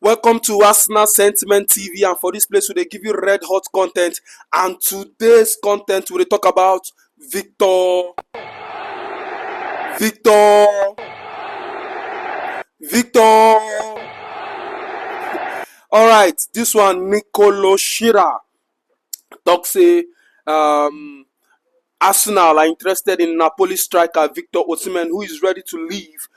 Welcome to Arsenal Sentiment TV, and for this place we dey give you red hot content. And today's content we dey talk about Victor. Alright, this one Nicolo Shira talk say Arsenal are interested in Napoli striker Victor Osimhen, who is ready to leave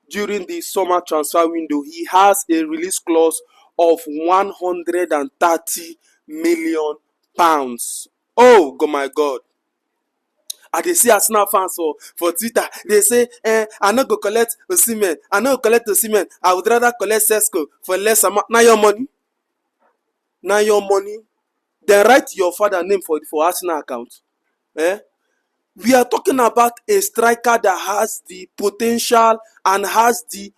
during the summer transfer window. He has a release clause of 130 million pounds. Oh my god. I dey see Arsenal fans for Twitter. They say, I no go collect Osimhen. I would rather collect Sesko for less amount. Now your money. Then write your father name for Arsenal account. We are talking about a striker that has the potential and has the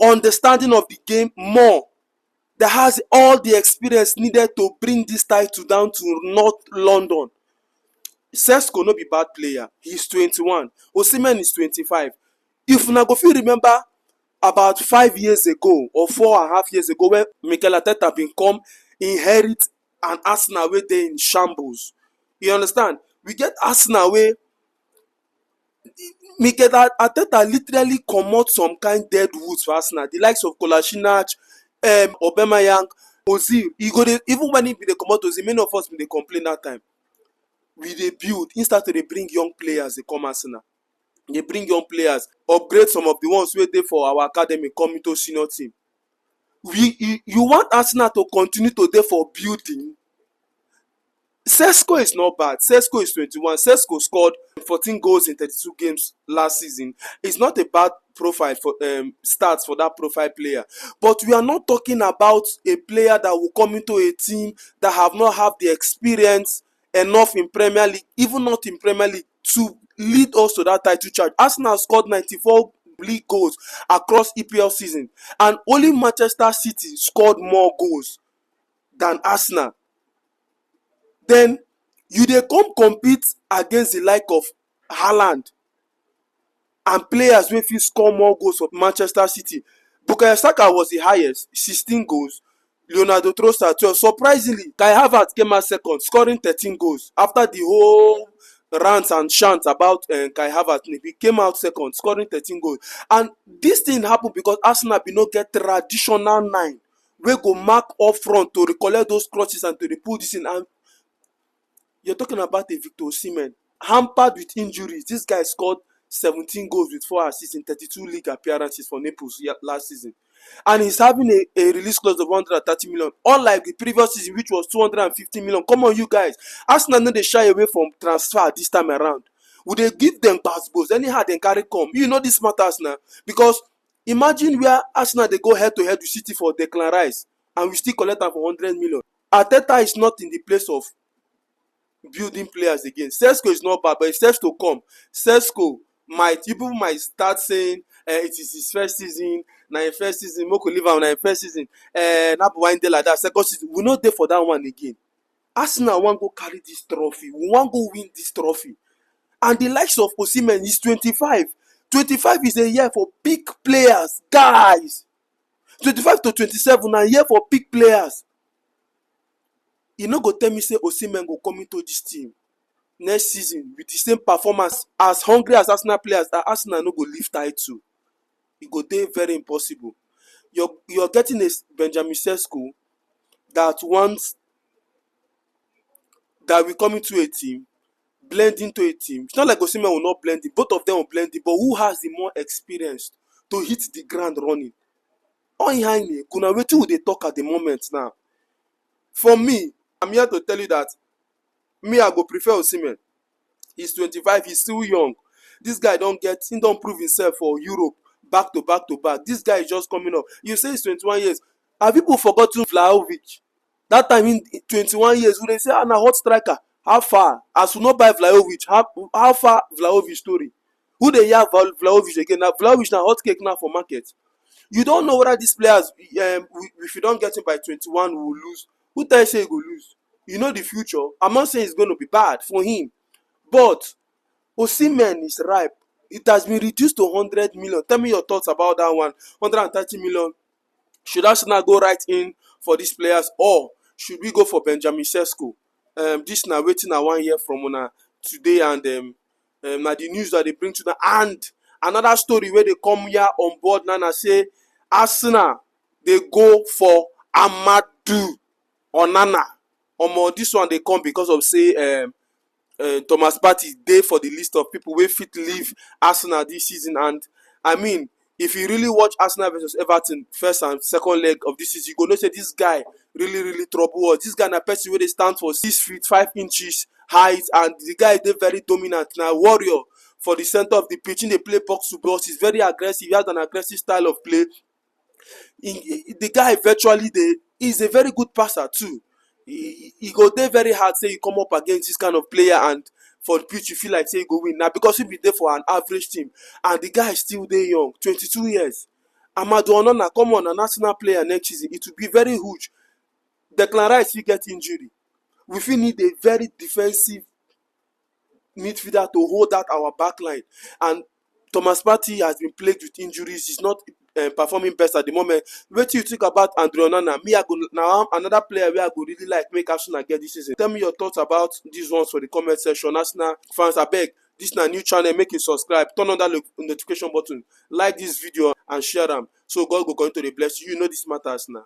understanding of the game more, that has all the experience needed to bring this title down to North London. Sesko no be bad player. He's 21. Osimhen is 25. If una go fit remember about 5 years ago or 4.5 years ago, when Mikel Arteta bin come inherit an Arsenal wey dey in shambles. You understand? We get Arsenal wey Mikel Arteta literally comot some kind dead woods for Arsenal. The likes of Kolasinac, Aubameyang, Ozil. Even when he bin dey comot Ozil, many of us bin dey complain that time. We dey build. Instead to dey bring young players, dey come Arsenal. Dey bring young players, upgrade some of the ones wey dey for our academy, come into senior team. You want Arsenal to continue to dey for building? Sesko is not bad. Sesko is 21. Sesko scored 14 goals in 32 games last season. It's not a bad profile for stats for that profile player. But we are not talking about a player that will come into a team that have not have the experience enough in Premier League, even not in Premier League, to lead us to that title charge. Arsenal scored 94 league goals across EPL season, and only Manchester City scored more goals than Arsenal. Then you dey come compete against the like of Haaland and players wey fit score more goals for Manchester City. Bukayo Saka was the highest, 16 goals. Leonardo Trossard 12. Surprisingly, Kai Havertz came out second, scoring 13 goals. After the whole rants and chants about Kai Havertz, he came out second, scoring 13 goals. And this thing happened because Arsenal bin no get traditional 9 wey go mark up front to recollect those crosses and to dey pull this in. And you're talking about a Victor Osimhen hampered with injuries. This guy scored 17 goals with 4 assists in 32 league appearances for Naples last season. And he's having a release clause of 130 million. Unlike the previous season, which was 250 million. Come on, you guys. Arsenal no dey shy away from transfer this time around. We dey give them passports. Anyhow, they carry come. You know this matters now. Because imagine where Arsenal they go head to head with City for Declan Rice, and we still collect them for 100 million. Arteta is not in the place of building players again. Sesko is not bad, but if Sesko come, Sesko people might start saying it is his first season. Now in first season, Moko leave am. Now in first season, Nabu winde like that. Second season, we not there for that one again. Arsenal want go carry this trophy. We want go win this trophy. And the likes of Osimhen is 25. 25 is a year for big players, guys. 25 to 27 a year for big players. You no go tell me say Osimhen go come into this team next season with the same performance, as hungry as Arsenal players, that Arsenal no go lift title. It go dey very impossible. You're getting a Benjamin Sesko that wants that will come into a team, blend into a team. It's not like Osimhen will not blend it. Both of them will blend it, but who has the more experience to hit the ground running? On Haine, kuna wetin we dey talk at the moment now. For me, I'm here to tell you that I go prefer Osimhen. He's 25, he's still young. This guy he don't prove himself for Europe back to back to back. This guy is just coming up. You say he's 21 years. Have people forgotten Vlahovic? That time in 21 years, when they say, na hot striker. How far? As we not buy Vlahovic, how far Vlahovic story? Who they have Vlahovic again? Now Vlahovic na hot cake now for market. You don't know whether these players, if you don't get him by 21, we will lose. Who tell you say he go lose? You know the future. I'm not saying it's going to be bad for him. But Osimhen is ripe. It has been reduced to 100 million. Tell me your thoughts about that one. 130 million Should Arsenal go right in for these players, or should we go for Benjamin Sesko? This na wetin I wan hear from una today, and na the news that they bring to the. And another story wey dey come here on board now na say Arsenal dey go for Amadou Onana. Omo, this one dey come because of say Thomas Partey dey for the list of people wey fit leave Arsenal this season. And I mean, if you really watch Arsenal versus Everton first and second leg of this season, you go know say this guy really trouble us. This guy na person wey dey stand for 6 feet 5 inches height, and the guy dey very dominant. Na warrior for the center of the pitch. He dey play box to box. He's very aggressive. He has an aggressive style of play. The guy virtually he's a very good passer too. He go dey very hard say you come up against this kind of player, and for the pitch you feel like say you go win. Now because he be there for an average team, and the guy still dey young, 22 years. Amadou Onana, come on, an Arsenal player next season, it will be very huge. Declan Rice fit get injury. We fit need a very defensive midfielder to hold out our back line, and Thomas Partey has been plagued with injuries. He's not performing best at the moment. What do you think about Andre Onana? Me, I go now another player where I go really like make Arsenal get this season. Tell me your thoughts about these ones for the comment section. Arsenal fans, I beg, this na new channel, make it subscribe, turn on that notification button, like this video and share them, so God go continue to bless you. You know this matters now.